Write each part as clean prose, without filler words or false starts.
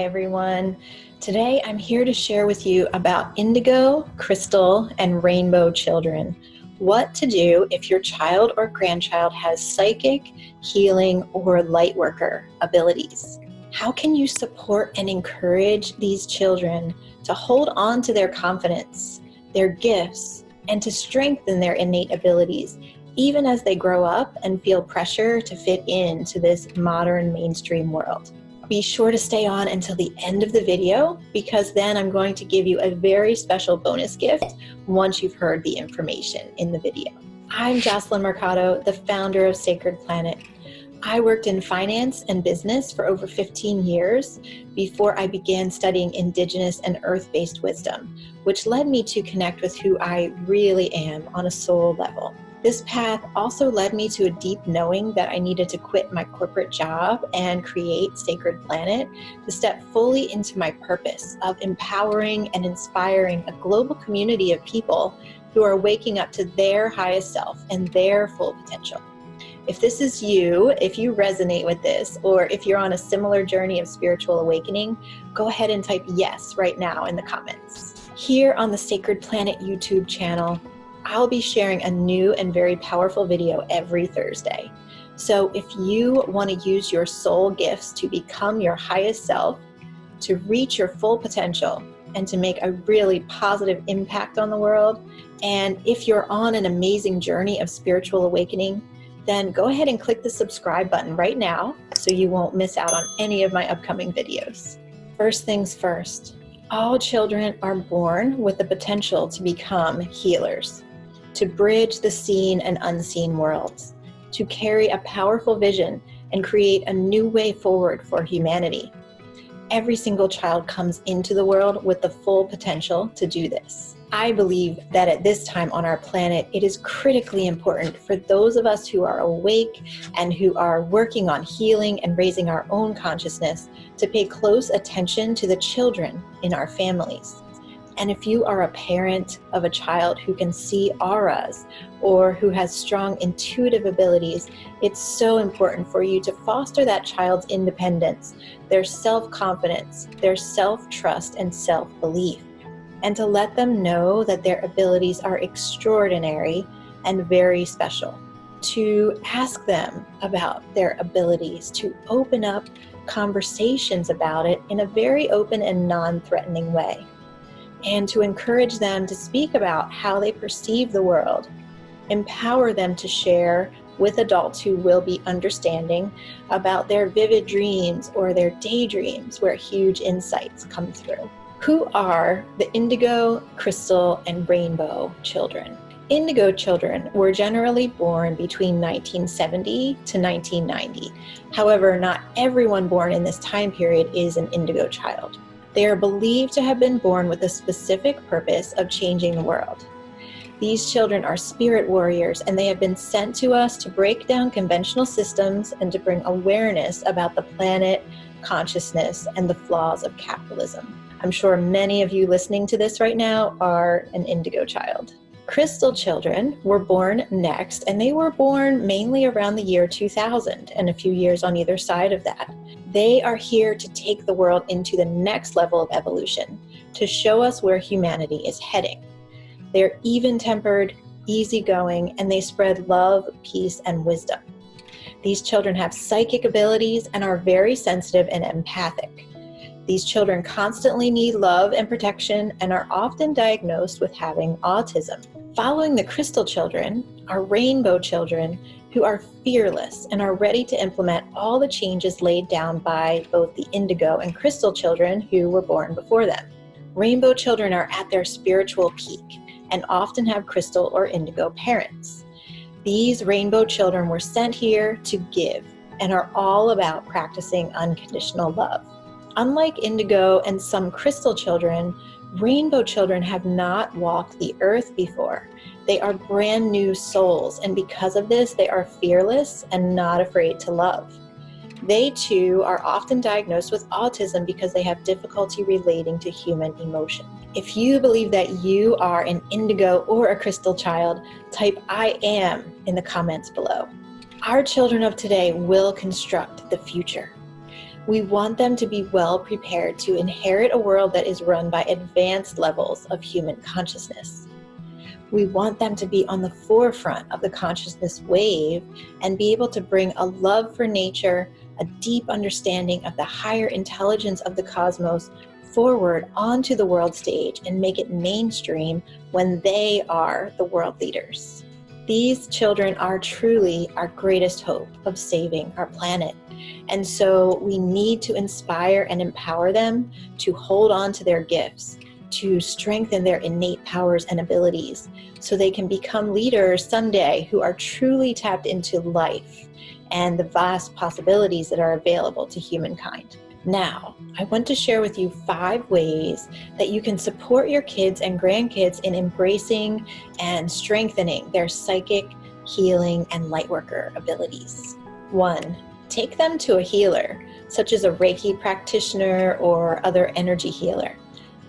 everyone. Today I'm here to share with you about indigo, crystal, and rainbow children. What to do if your child or grandchild has psychic, healing, or lightworker abilities. How can you support and encourage these children to hold on to their confidence, their gifts, and to strengthen their innate abilities, even as they grow up and feel pressure to fit into this modern mainstream world? Be sure to stay on until the end of the video, because then I'm going to give you a very special bonus gift once you've heard the information in the video. I'm Jocelyn Mercado, the founder of Sacred Planet. I worked in finance and business for over 15 years before I began studying indigenous and earth-based wisdom, which led me to connect with who I really am on a soul level. This path also led me to a deep knowing that I needed to quit my corporate job and create Sacred Planet to step fully into my purpose of empowering and inspiring a global community of people who are waking up to their highest self and their full potential. If this is you, if you resonate with this, or if you're on a similar journey of spiritual awakening, go ahead and type yes right now in the comments. Here on the Sacred Planet YouTube channel, I'll be sharing a new and very powerful video every Thursday. So if you want to use your soul gifts to become your highest self, to reach your full potential, and to make a really positive impact on the world, and if you're on an amazing journey of spiritual awakening, then go ahead and click the subscribe button right now so you won't miss out on any of my upcoming videos. First things first, all children are born with the potential to become healers, to bridge the seen and unseen worlds, to carry a powerful vision and create a new way forward for humanity. Every single child comes into the world with the full potential to do this. I believe that at this time on our planet, it is critically important for those of us who are awake and who are working on healing and raising our own consciousness to pay close attention to the children in our families. And if you are a parent of a child who can see auras or who has strong intuitive abilities, it's so important for you to foster that child's independence, their self-confidence, their self-trust, and self-belief, and to let them know that their abilities are extraordinary and very special. To ask them about their abilities, to open up conversations about it in a very open and non-threatening way, and to encourage them to speak about how they perceive the world, empower them to share with adults who will be understanding about their vivid dreams or their daydreams where huge insights come through. Who are the indigo, crystal, and rainbow children? Indigo children were generally born between 1970 to 1990. However, not everyone born in this time period is an indigo child. They are believed to have been born with a specific purpose of changing the world. These children are spirit warriors, and they have been sent to us to break down conventional systems and to bring awareness about the planet, consciousness, and the flaws of capitalism. I'm sure many of you listening to this right now are an indigo child. Crystal children were born next, and they were born mainly around the year 2000 and a few years on either side of that. They are here to take the world into the next level of evolution, to show us where humanity is heading. They're even-tempered, easygoing, and they spread love, peace, and wisdom. These children have psychic abilities and are very sensitive and empathic. These children constantly need love and protection and are often diagnosed with having autism. Following the crystal children are rainbow children who are fearless and are ready to implement all the changes laid down by both the indigo and crystal children who were born before them. Rainbow children are at their spiritual peak and often have crystal or indigo parents. These rainbow children were sent here to give and are all about practicing unconditional love. Unlike indigo and some crystal children, rainbow children have not walked the earth before. They are brand new souls, and because of this, they are fearless and not afraid to love. They too are often diagnosed with autism because they have difficulty relating to human emotion. If you believe that you are an indigo or a crystal child, type I am in the comments below. Our children of today will construct the future. We want them to be well prepared to inherit a world that is run by advanced levels of human consciousness. We want them to be on the forefront of the consciousness wave and be able to bring a love for nature, a deep understanding of the higher intelligence of the cosmos forward onto the world stage and make it mainstream when they are the world leaders. These children are truly our greatest hope of saving our planet. And so we need to inspire and empower them to hold on to their gifts, to strengthen their innate powers and abilities, so they can become leaders someday who are truly tapped into life and the vast possibilities that are available to humankind. Now, I want to share with you 5 ways that you can support your kids and grandkids in embracing and strengthening their psychic, healing, and lightworker abilities. 1. Take them to a healer, such as a Reiki practitioner or other energy healer.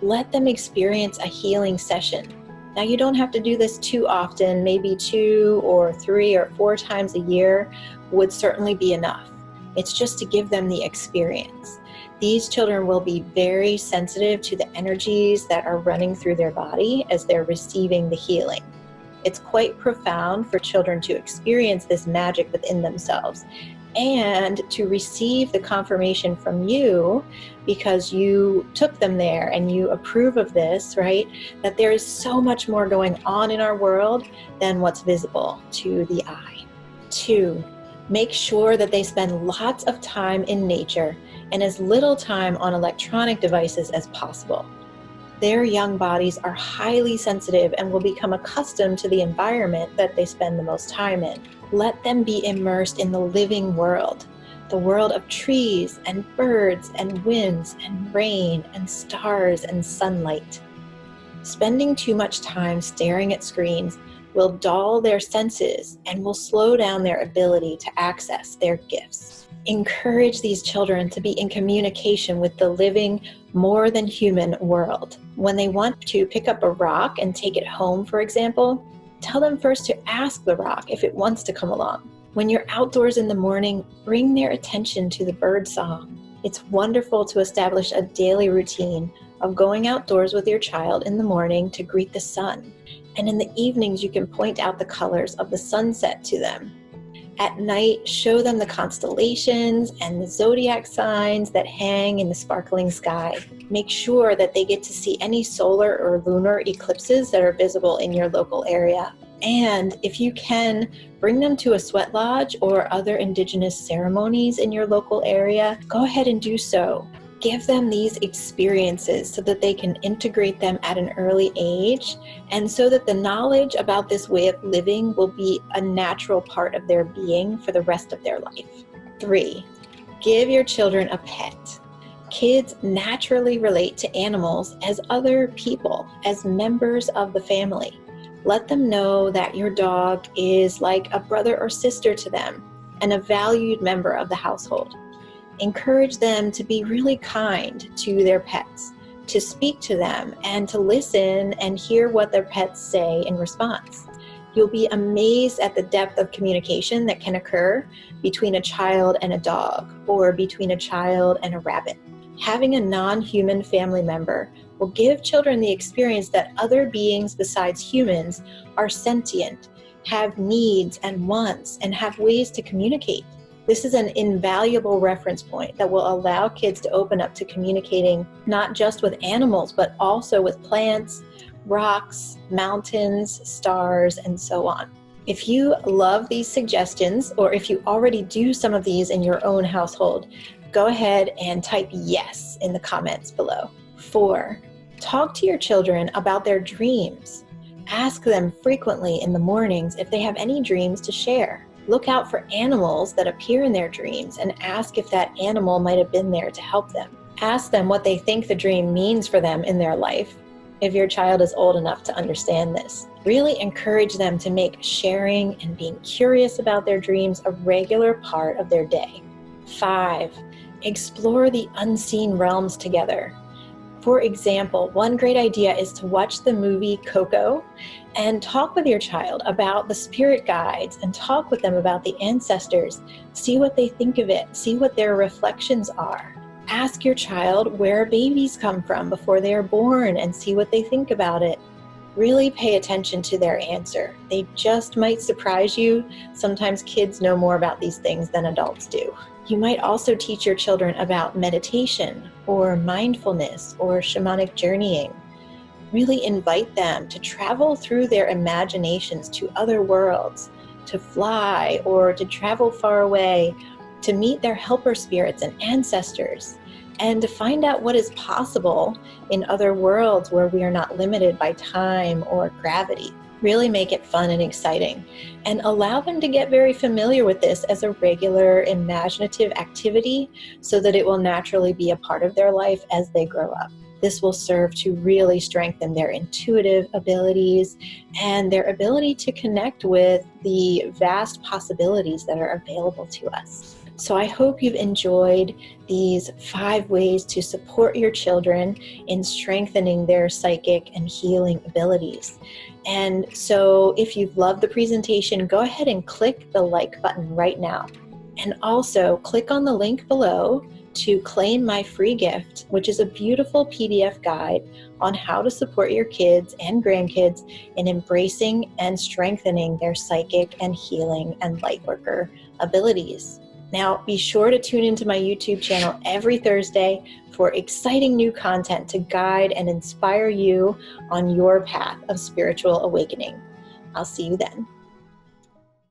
Let them experience a healing session. Now, you don't have to do this too often. Maybe 2 or 3 or 4 times a year would certainly be enough. It's just to give them the experience. These children will be very sensitive to the energies that are running through their body as they're receiving the healing. It's quite profound for children to experience this magic within themselves and to receive the confirmation from you, because you took them there and you approve of this, right? That there is so much more going on in our world than what's visible to the eye. 2, make sure that they spend lots of time in nature and as little time on electronic devices as possible. Their young bodies are highly sensitive and will become accustomed to the environment that they spend the most time in. Let them be immersed in the living world, the world of trees and birds and winds and rain and stars and sunlight. Spending too much time staring at screens will dull their senses and will slow down their ability to access their gifts. Encourage these children to be in communication with the living, more than human world. When they want to pick up a rock and take it home, for example, tell them first to ask the rock if it wants to come along. When you're outdoors in the morning, bring their attention to the bird song. It's wonderful to establish a daily routine of going outdoors with your child in the morning to greet the sun. And in the evenings, you can point out the colors of the sunset to them. At night, show them the constellations and the zodiac signs that hang in the sparkling sky. Make sure that they get to see any solar or lunar eclipses that are visible in your local area. And if you can, bring them to a sweat lodge or other indigenous ceremonies in your local area. Go ahead and do so. Give them these experiences so that they can integrate them at an early age, and so that the knowledge about this way of living will be a natural part of their being for the rest of their life. 3, give your children a pet. Kids naturally relate to animals as other people, as members of the family. Let them know that your dog is like a brother or sister to them and a valued member of the household. Encourage them to be really kind to their pets, to speak to them and to listen and hear what their pets say in response. You'll be amazed at the depth of communication that can occur between a child and a dog, or between a child and a rabbit. Having a non-human family member will give children the experience that other beings besides humans are sentient, have needs and wants, and have ways to communicate. This is an invaluable reference point that will allow kids to open up to communicating not just with animals, but also with plants, rocks, mountains, stars, and so on. If you love these suggestions, or if you already do some of these in your own household, go ahead and type yes in the comments below. 4, talk to your children about their dreams. Ask them frequently in the mornings if they have any dreams to share. Look out for animals that appear in their dreams and ask if that animal might have been there to help them. Ask them what they think the dream means for them in their life, if your child is old enough to understand this. Really encourage them to make sharing and being curious about their dreams a regular part of their day. 5, explore the unseen realms together. For example, one great idea is to watch the movie Coco and talk with your child about the spirit guides and talk with them about the ancestors. See what they think of it. See what their reflections are. Ask your child where babies come from before they are born and see what they think about it. Really pay attention to their answer. They just might surprise you. Sometimes kids know more about these things than adults do. You might also teach your children about meditation or mindfulness or shamanic journeying. Really invite them to travel through their imaginations to other worlds, to fly or to travel far away, to meet their helper spirits and ancestors, and to find out what is possible in other worlds where we are not limited by time or gravity. Really make it fun and exciting, and allow them to get very familiar with this as a regular imaginative activity so that it will naturally be a part of their life as they grow up. This will serve to really strengthen their intuitive abilities and their ability to connect with the vast possibilities that are available to us. So I hope you've enjoyed these 5 ways to support your children in strengthening their psychic and healing abilities. And so if you've loved the presentation, go ahead and click the like button right now. And also click on the link below to claim my free gift, which is a beautiful PDF guide on how to support your kids and grandkids in embracing and strengthening their psychic and healing and lightworker abilities. Now, be sure to tune into my YouTube channel every Thursday for exciting new content to guide and inspire you on your path of spiritual awakening. I'll see you then.